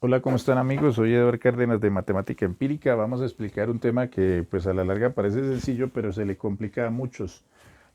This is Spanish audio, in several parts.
Hola, ¿cómo están amigos? Soy Eduardo Cárdenas de Matemática Empírica. Vamos a explicar un tema que pues a la larga parece sencillo, pero se le complica a muchos.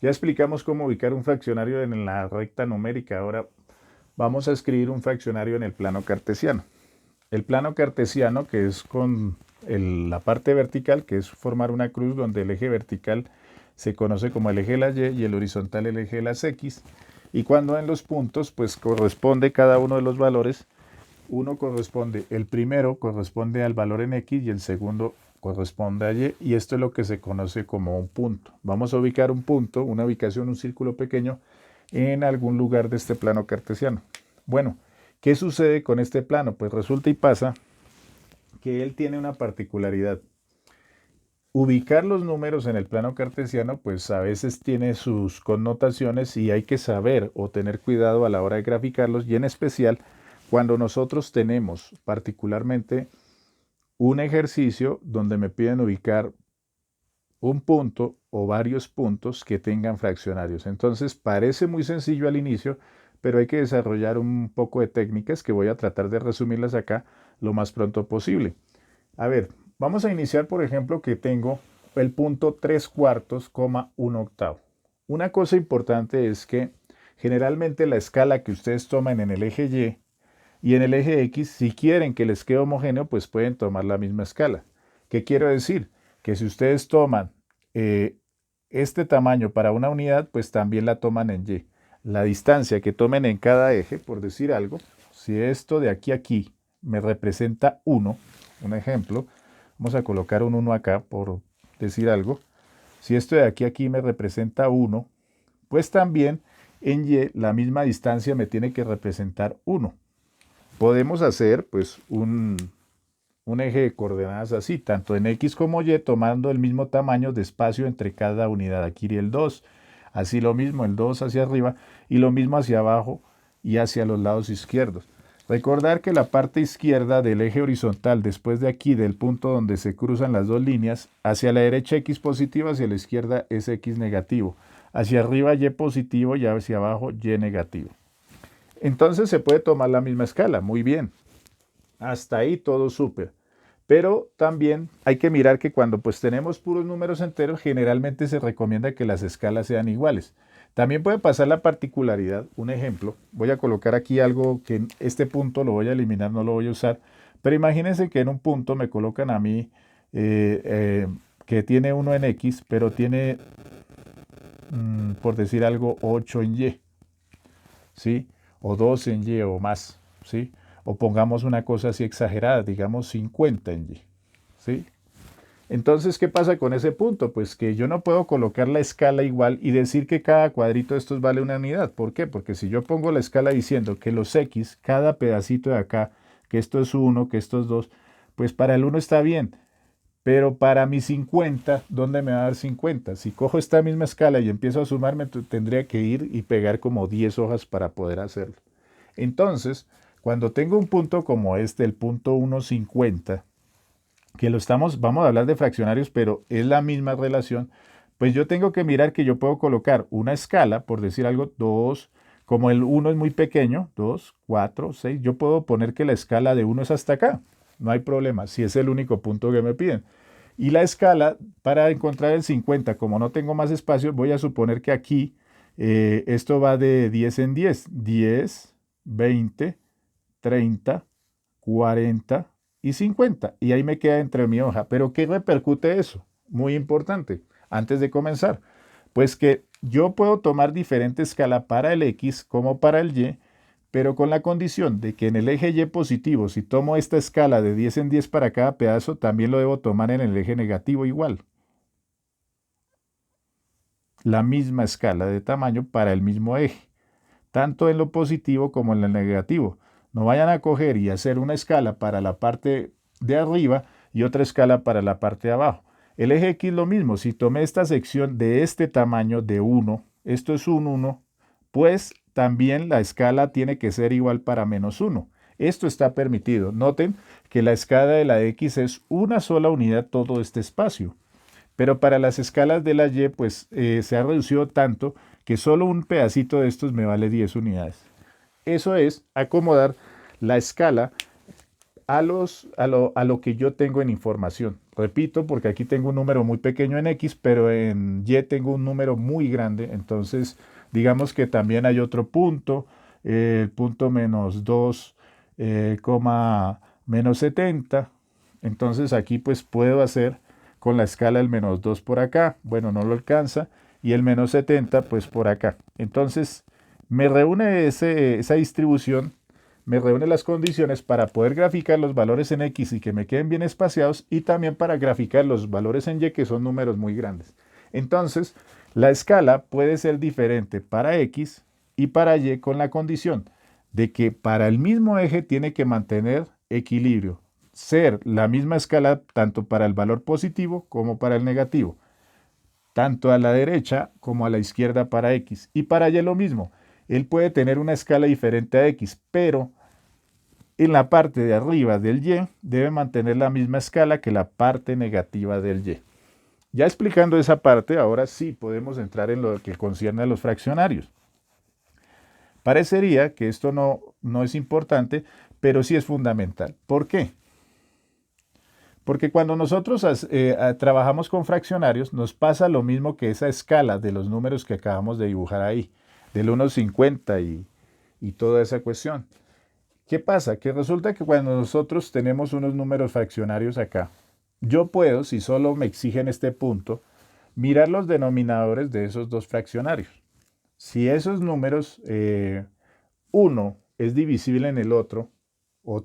Ya explicamos cómo ubicar un fraccionario en la recta numérica. Ahora vamos a escribir un fraccionario en el plano cartesiano. El plano cartesiano, que es con la parte vertical, que es formar una cruz donde el eje vertical se conoce como el eje de la Y y el horizontal el eje de las X. Y cuando en los puntos, pues corresponde cada uno de los valores. Uno corresponde, el primero corresponde al valor en X y el segundo corresponde a Y, y esto es lo que se conoce como un punto. Vamos a ubicar un punto, una ubicación, un círculo pequeño en algún lugar de este plano cartesiano. Bueno, ¿qué sucede con este plano? Pues resulta y pasa que él tiene una particularidad. Ubicar los números en el plano cartesiano, pues a veces tiene sus connotaciones y hay que saber o tener cuidado a la hora de graficarlos, y en especial cuando nosotros tenemos particularmente un ejercicio donde me piden ubicar un punto o varios puntos que tengan fraccionarios. Entonces parece muy sencillo al inicio, pero hay que desarrollar un poco de técnicas que voy a tratar de resumirlas acá lo más pronto posible. A ver, vamos a iniciar, por ejemplo, que tengo el punto 3 cuartos, 1 octavo. Una cosa importante es que generalmente la escala que ustedes toman en el eje y en el eje X, si quieren que les quede homogéneo, pues pueden tomar la misma escala. ¿Qué quiero decir? Que si ustedes toman eh, este tamaño para una unidad, pues también la toman en Y. La distancia que tomen en cada eje, por decir algo, si esto de aquí a aquí me representa 1, un ejemplo, vamos a colocar un 1 acá por decir algo. Si esto de aquí a aquí me representa 1, pues también en Y la misma distancia me tiene que representar 1. Podemos hacer pues un eje de coordenadas así, tanto en X como Y, tomando el mismo tamaño de espacio entre cada unidad. Aquí iría el 2, así lo mismo, el 2 hacia arriba y lo mismo hacia abajo y hacia los lados izquierdos. Recordar que la parte izquierda del eje horizontal, después de aquí, del punto donde se cruzan las dos líneas, hacia la derecha X positivo, hacia la izquierda es X negativo. Hacia arriba Y positivo y hacia abajo Y negativo. Entonces se puede tomar la misma escala, muy bien. Hasta ahí todo súper. Pero también hay que mirar que cuando pues tenemos puros números enteros, generalmente se recomienda que las escalas sean iguales. También puede pasar la particularidad, un ejemplo, voy a colocar aquí algo que en este punto lo voy a eliminar, no lo voy a usar, pero imagínense que en un punto me colocan a mí que tiene 1 en X, pero tiene, por decir algo, 8 en Y, ¿sí? O 2 en Y o más, ¿sí? O pongamos una cosa así exagerada, digamos 50 en Y, ¿sí? Entonces, ¿qué pasa con ese punto? Pues que yo no puedo colocar la escala igual y decir que cada cuadrito de estos vale una unidad. ¿Por qué? Porque si yo pongo la escala diciendo que los X, cada pedacito de acá, que esto es 1, que esto es 2, pues para el 1 está bien. Pero para mi 50, ¿dónde me va a dar 50? Si cojo esta misma escala y empiezo a sumarme, tendría que ir y pegar como 10 hojas para poder hacerlo. Entonces, cuando tengo un punto como este, el punto 1,50, que vamos a hablar de fraccionarios, pero es la misma relación, pues yo tengo que mirar que yo puedo colocar una escala, por decir algo, 2, como el 1 es muy pequeño, 2, 4, 6, yo puedo poner que la escala de 1 es hasta acá, no hay problema, si es el único punto que me piden. Y la escala, para encontrar el 50, como no tengo más espacio, voy a suponer que aquí esto va de 10 en 10, 10, 20, 30, 40 y 50. Y ahí me queda entre mi hoja. Pero ¿qué repercute eso? Muy importante, antes de comenzar. Pues que yo puedo tomar diferente escala para el X como para el Y, pero con la condición de que en el eje Y positivo, si tomo esta escala de 10 en 10 para cada pedazo, también lo debo tomar en el eje negativo igual. La misma escala de tamaño para el mismo eje, tanto en lo positivo como en lo negativo. No vayan a coger y hacer una escala para la parte de arriba y otra escala para la parte de abajo. El eje X lo mismo, si tomé esta sección de este tamaño de 1, esto es un 1, pues también la escala tiene que ser igual para menos 1. Esto está permitido. Noten que la escala de la X es una sola unidad todo este espacio. Pero para las escalas de la Y, pues se ha reducido tanto que solo un pedacito de estos me vale 10 unidades. Eso es acomodar la escala a lo que yo tengo en información. Repito, porque aquí tengo un número muy pequeño en X, pero en Y tengo un número muy grande. Entonces, digamos que también hay otro punto, el punto menos 2, coma menos 70. Entonces aquí pues puedo hacer con la escala el menos 2 por acá. Bueno, no lo alcanza. Y el menos 70 pues por acá. Entonces me reúne esa distribución, me reúne las condiciones para poder graficar los valores en X y que me queden bien espaciados, y también para graficar los valores en Y, que son números muy grandes. Entonces, la escala puede ser diferente para X y para Y, con la condición de que para el mismo eje tiene que mantener equilibrio, ser la misma escala tanto para el valor positivo como para el negativo, tanto a la derecha como a la izquierda para X. Y para Y lo mismo. Él puede tener una escala diferente a X, pero en la parte de arriba del Y debe mantener la misma escala que la parte negativa del Y. Ya explicando esa parte, ahora sí podemos entrar en lo que concierne a los fraccionarios. Parecería que esto no es importante, pero sí es fundamental. ¿Por qué? Porque cuando nosotros trabajamos con fraccionarios, nos pasa lo mismo que esa escala de los números que acabamos de dibujar ahí, del 1,50 y toda esa cuestión. ¿Qué pasa? Que resulta que cuando nosotros tenemos unos números fraccionarios acá, yo puedo, si solo me exigen este punto, mirar los denominadores de esos dos fraccionarios. Si esos números, uno es divisible en el otro, o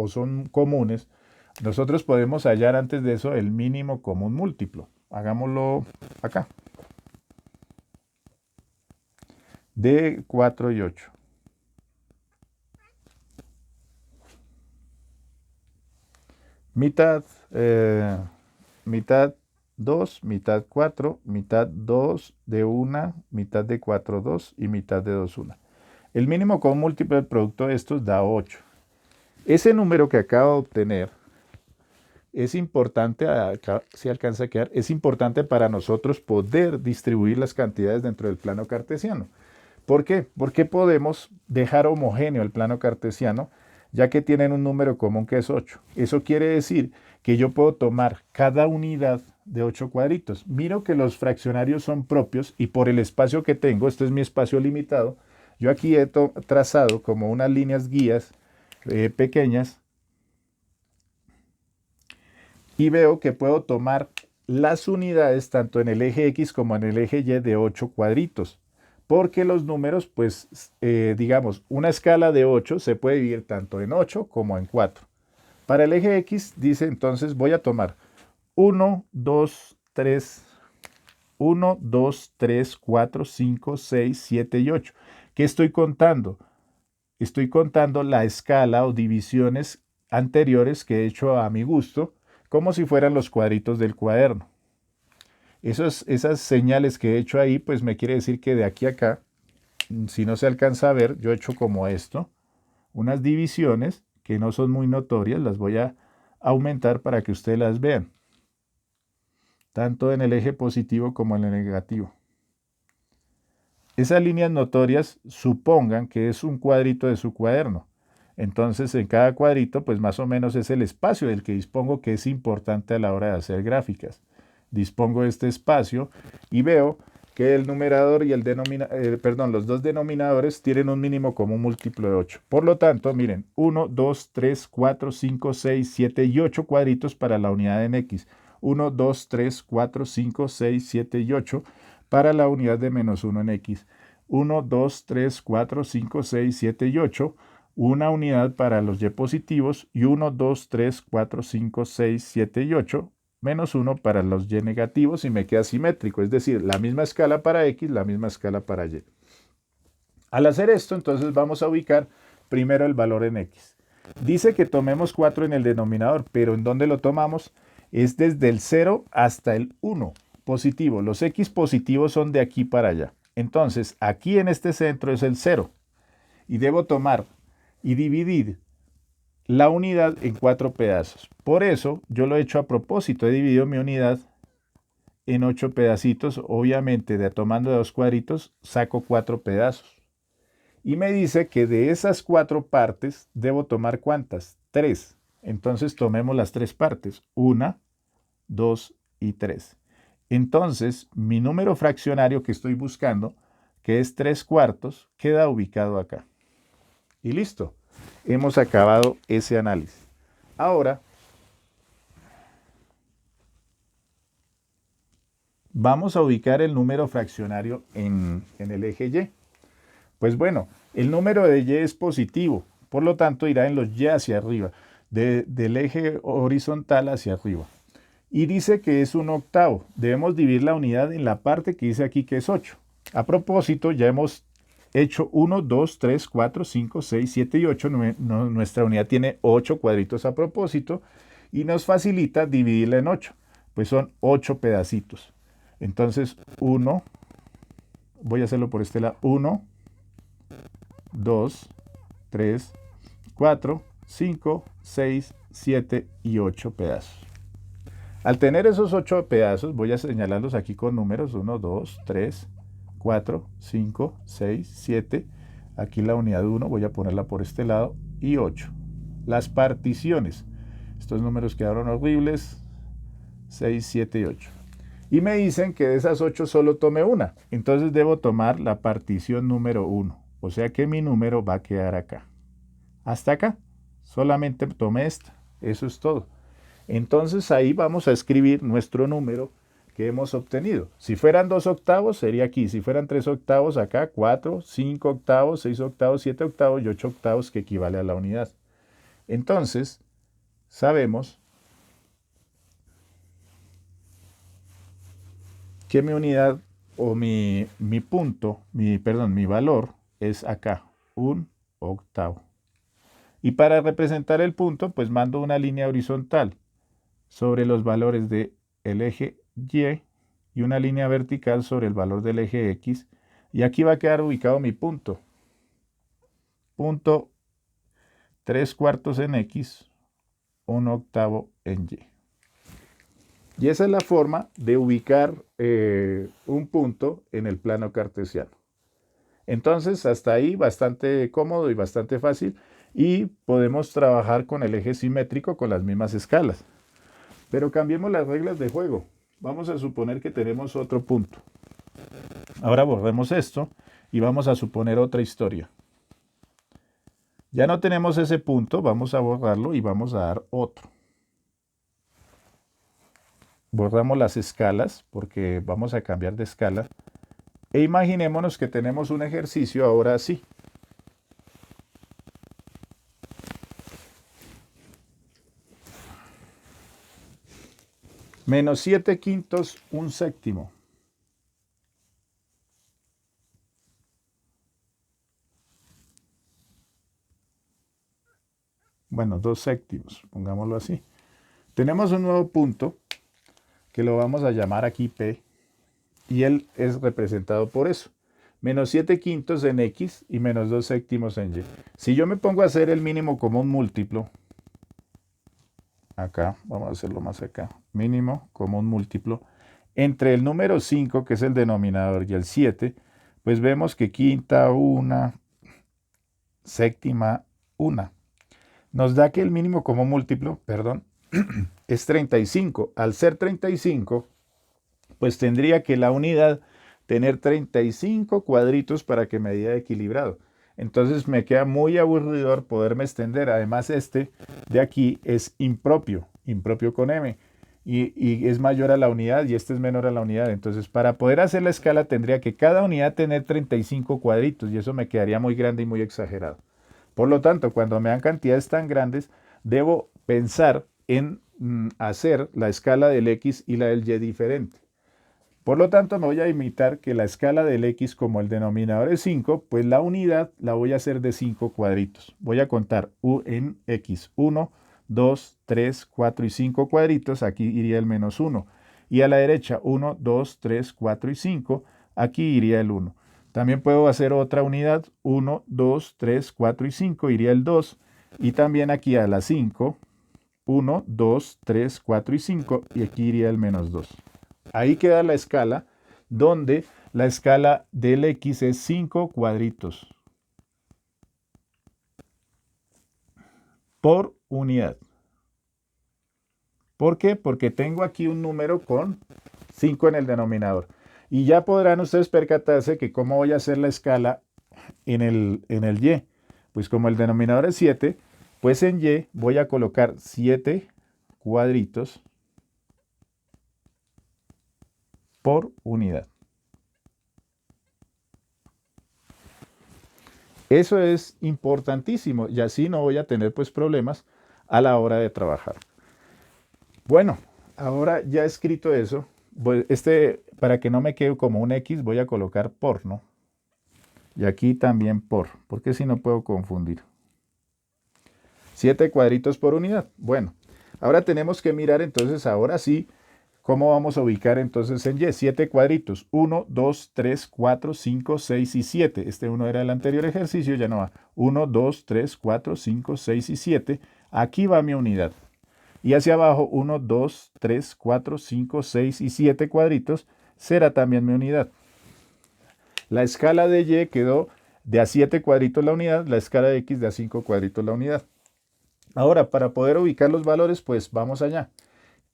son comunes, nosotros podemos hallar antes de eso el mínimo común múltiplo. Hagámoslo acá. De 4 y 8. Mitad, mitad 2, mitad 4, mitad 2 de 1, mitad de 4, 2 y mitad de 2, 1. El mínimo común múltiplo del producto de estos da 8. Ese número que acabo de obtener es importante, acá si alcanza a quedar, es importante para nosotros poder distribuir las cantidades dentro del plano cartesiano. ¿Por qué? Porque podemos dejar homogéneo el plano cartesiano, ya que tienen un número común que es 8. Eso quiere decir que yo puedo tomar cada unidad de 8 cuadritos. Miro que los fraccionarios son propios y por el espacio que tengo, este es mi espacio limitado, yo aquí he trazado como unas líneas guías pequeñas, y veo que puedo tomar las unidades tanto en el eje X como en el eje Y de 8 cuadritos. Porque los números, pues, digamos, una escala de 8 se puede dividir tanto en 8 como en 4. Para el eje X dice, entonces voy a tomar 1, 2, 3, 1, 2, 3, 4, 5, 6, 7 y 8. ¿Qué estoy contando? Estoy contando la escala o divisiones anteriores que he hecho a mi gusto, como si fueran los cuadritos del cuaderno. Esas señales que he hecho ahí, pues me quiere decir que de aquí a acá, si no se alcanza a ver, yo he hecho como esto, unas divisiones que no son muy notorias, las voy a aumentar para que ustedes las vean, tanto en el eje positivo como en el negativo. Esas líneas notorias supongan que es un cuadrito de su cuaderno. Entonces, en cada cuadrito, pues más o menos es el espacio del que dispongo, que es importante a la hora de hacer gráficas. Dispongo de este espacio y veo que el numerador y el los dos denominadores tienen un mínimo común múltiplo de 8. Por lo tanto, miren, 1, 2, 3, 4, 5, 6, 7 y 8 cuadritos para la unidad en X. 1, 2, 3, 4, 5, 6, 7 y 8 para la unidad de menos 1 en X. 1, 2, 3, 4, 5, 6, 7 y 8. Una unidad para los Y positivos y 1, 2, 3, 4, 5, 6, 7 y 8, menos 1 para los Y negativos, y me queda simétrico, es decir, la misma escala para X, la misma escala para Y. Al hacer esto, entonces vamos a ubicar primero el valor en X. Dice que tomemos 4 en el denominador, pero ¿en dónde lo tomamos? Es desde el 0 hasta el 1 positivo. Los X positivos son de aquí para allá. Entonces, aquí en este centro es el 0. Y debo tomar y dividir la unidad en 4 pedazos. Por eso yo lo he hecho a propósito. He dividido mi unidad en 8 pedacitos. Obviamente, tomando de 2 cuadritos, saco 4 pedazos. Y me dice que de esas 4 partes debo tomar ¿cuántas? 3. Entonces tomemos las tres partes, 1, 2 y 3. Entonces mi número fraccionario que estoy buscando, que es 3/4, queda ubicado acá. Y listo, hemos acabado ese análisis. Ahora vamos a ubicar el número fraccionario en el eje Y. Pues bueno, el número de Y es positivo, por lo tanto irá en los Y hacia arriba, del eje horizontal hacia arriba. Y dice que es 1/8. Debemos dividir la unidad en la parte que dice aquí que es 8. A propósito, ya hemos hecho 1, 2, 3, 4, 5, 6, 7 y 8. Nuestra unidad tiene 8 cuadritos a propósito y nos facilita dividirla en 8, pues son 8 pedacitos. Entonces 1, voy a hacerlo por este lado, 1, 2, 3, 4, 5, 6, 7 y 8 pedazos. Al tener esos 8 pedazos, voy a señalarlos aquí con números, 1, 2, 3, 4, 5, 6, 7. Aquí la unidad 1, voy a ponerla por este lado, y 8. Las particiones. Estos números quedaron horribles, 6, 7 y 8. Y me dicen que de esas 8 solo tome una. Entonces debo tomar la partición número 1. O sea que mi número va a quedar acá. Hasta acá. Solamente tomé esta. Eso es todo. Entonces ahí vamos a escribir nuestro número que hemos obtenido. Si fueran 2/8 sería aquí. Si fueran 3/8 acá, 4, 5/8, 6/8, 7/8 y 8/8 que equivale a la unidad. Entonces sabemos que mi unidad o mi punto, mi valor es acá, 1/8. Y para representar el punto, pues mando una línea horizontal sobre los valores del eje Y y una línea vertical sobre el valor del eje X. Y aquí va a quedar ubicado mi punto. Punto 3/4 en X, 1/8 en Y. Y esa es la forma de ubicar un punto en el plano cartesiano. Entonces, hasta ahí bastante cómodo y bastante fácil. Y podemos trabajar con el eje simétrico con las mismas escalas. Pero cambiemos las reglas de juego. Vamos a suponer que tenemos otro punto. Ahora borremos esto y vamos a suponer otra historia. Ya no tenemos ese punto, vamos a borrarlo y vamos a dar otro. Borramos las escalas porque vamos a cambiar de escala. E imaginémonos que tenemos un ejercicio ahora así. Menos 7/5, 1/7. Bueno, 2/7, pongámoslo así. Tenemos un nuevo punto que lo vamos a llamar aquí P y él es representado por eso. Menos 7/5 en X y menos 2/7 en Y. Si yo me pongo a hacer el mínimo común múltiplo, acá, vamos a hacerlo más acá, mínimo común múltiplo, entre el número 5, que es el denominador, y el 7, pues vemos que quinta 1, séptima 1. Nos da que el mínimo común múltiplo, es 35. Al ser 35, pues tendría que la unidad tener 35 cuadritos para que me diera equilibrado. Entonces me queda muy aburridor poderme extender. Además este de aquí es impropio con M. Y es mayor a la unidad y este es menor a la unidad. Entonces para poder hacer la escala tendría que cada unidad tener 35 cuadritos y eso me quedaría muy grande y muy exagerado. Por lo tanto, cuando me dan cantidades tan grandes, debo pensar en hacer la escala del X y la del Y diferente. Por lo tanto, me voy a imitar que la escala del X, como el denominador es 5, pues la unidad la voy a hacer de 5 cuadritos. Voy a contar en X 1, 2, 3, 4 y 5 cuadritos. Aquí iría el menos 1. Y a la derecha 1, 2, 3, 4 y 5. Aquí iría el 1. También puedo hacer otra unidad, 1, 2, 3, 4 y 5, iría el 2. Y también aquí a la 5, 1, 2, 3, 4 y 5, y aquí iría el menos 2. Ahí queda la escala, donde la escala del X es 5 cuadritos por unidad. ¿Por qué? Porque tengo aquí un número con 5 en el denominador. Y ya podrán ustedes percatarse que cómo voy a hacer la escala en el y. Pues como el denominador es 7, pues en y voy a colocar 7 cuadritos por unidad. Eso es importantísimo y así no voy a tener pues problemas a la hora de trabajar. Bueno, ahora ya he escrito eso, para que no me quede como un X voy a colocar por, ¿no? Y aquí también por, porque si no puedo confundir. 7 cuadritos por unidad. Bueno, ahora tenemos que mirar entonces, ahora sí, cómo vamos a ubicar entonces en Y. 7 cuadritos. 1, 2, 3, 4, 5, 6 y 7. Este uno era el anterior ejercicio, ya no va. 1, 2, 3, 4, 5, 6 y 7. Aquí va mi unidad. Y hacia abajo, 1, 2, 3, 4, 5, 6 y 7 cuadritos será también mi unidad. La escala de Y quedó de a 7 cuadritos la unidad, la escala de X de a 5 cuadritos la unidad. Ahora, para poder ubicar los valores, pues vamos allá.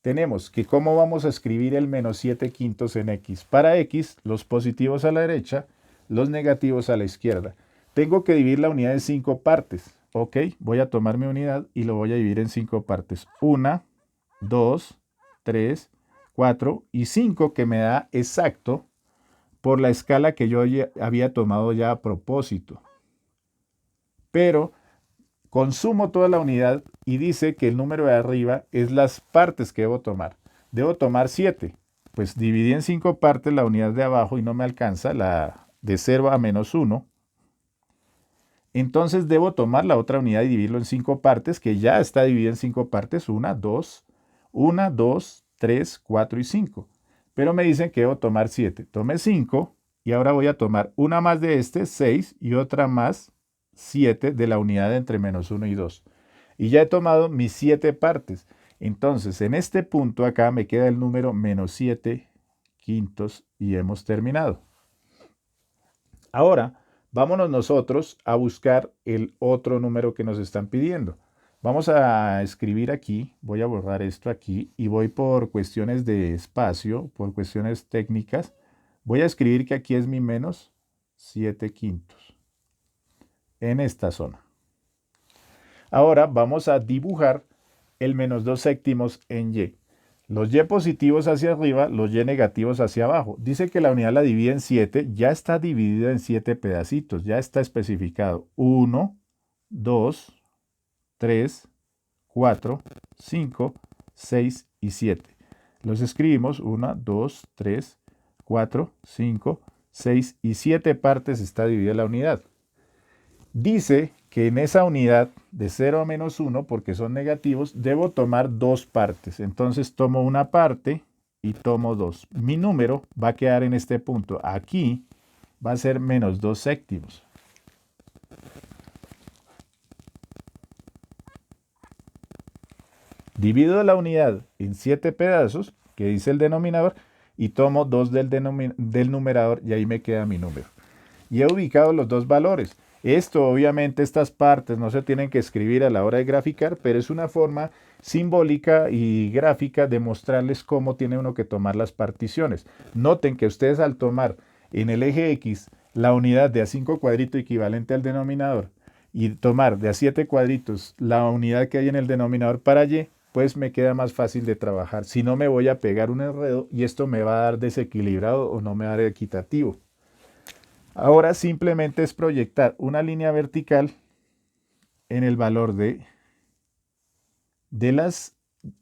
Tenemos que cómo vamos a escribir el menos 7 quintos en X. Para X, los positivos a la derecha, los negativos a la izquierda. Tengo que dividir la unidad en 5 partes. Ok, voy a tomar mi unidad y lo voy a dividir en 5 partes. 1, 2, 3, 4 y 5, que me da exacto por la escala que yo había tomado ya a propósito. Pero consumo toda la unidad y dice que el número de arriba es las partes que debo tomar. Debo tomar 7. Pues dividí en 5 partes la unidad de abajo y no me alcanza, la de 0 a menos 1. Entonces debo tomar la otra unidad y dividirlo en 5 partes, que ya está dividida en 5 partes. 1, 2, 3, 4 y 5. Pero me dicen que debo tomar 7. Tomé 5 y ahora voy a tomar una más de 6 y otra más 7 de la unidad entre menos 1 y 2. Y ya he tomado mis 7 partes. Entonces, en este punto acá me queda el número menos 7 quintos y hemos terminado. Ahora, vámonos nosotros a buscar el otro número que nos están pidiendo. Vamos a escribir aquí, voy a borrar esto aquí y voy por cuestiones de espacio, por cuestiones técnicas. Voy a escribir que aquí es mi menos 7 quintos en esta zona. Ahora vamos a dibujar el menos 2 séptimos en Y. Los Y positivos hacia arriba, los Y negativos hacia abajo. Dice que la unidad la divide en 7, ya está dividida en 7 pedacitos, ya está especificado. 1, 2, 3, 4, 5, 6 y 7. Los escribimos, 1, 2, 3, 4, 5, 6 y 7 partes está dividida la unidad. Dice que en esa unidad de 0 a menos 1, porque son negativos, debo tomar 2 partes. Entonces tomo una parte y tomo 2. Mi número va a quedar en este punto. Aquí va a ser menos 2 séptimos. Divido la unidad en 7 pedazos, que dice el denominador, y tomo 2 del numerador y ahí me queda mi número. Y he ubicado los dos valores. Esto, obviamente, estas partes no se tienen que escribir a la hora de graficar, pero es una forma simbólica y gráfica de mostrarles cómo tiene uno que tomar las particiones. Noten que ustedes al tomar en el eje X la unidad de a 5 cuadritos equivalente al denominador y tomar de a 7 cuadritos la unidad que hay en el denominador para Y, pues me queda más fácil de trabajar. Si no, me voy a pegar un enredo y esto me va a dar desequilibrado o no me va a dar equitativo. Ahora simplemente es proyectar una línea vertical en el valor de las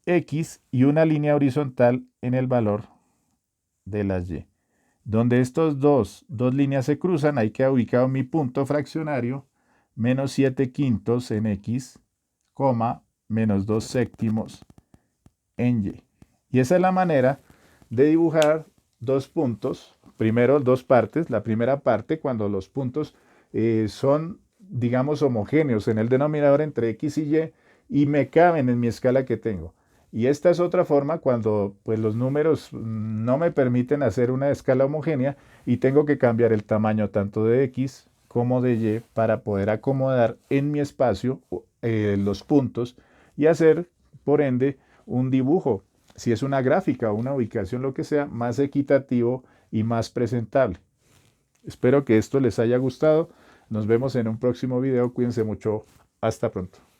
X y una línea horizontal en el valor de las Y. Donde estos dos líneas se cruzan, ahí queda ubicado mi punto fraccionario, menos 7 quintos en X, menos 2 séptimos en Y. Y esa es la manera de dibujar dos puntos. Primero, dos partes. La primera parte, cuando los puntos son, digamos, homogéneos en el denominador entre X y Y me caben en mi escala que tengo. Y esta es otra forma cuando pues, los números no me permiten hacer una escala homogénea y tengo que cambiar el tamaño tanto de X como de Y para poder acomodar en mi espacio los puntos y hacer, por ende, un dibujo, si es una gráfica o una ubicación, lo que sea, más equitativo y más presentable. Espero que esto les haya gustado. Nos vemos en un próximo video. Cuídense mucho. Hasta pronto.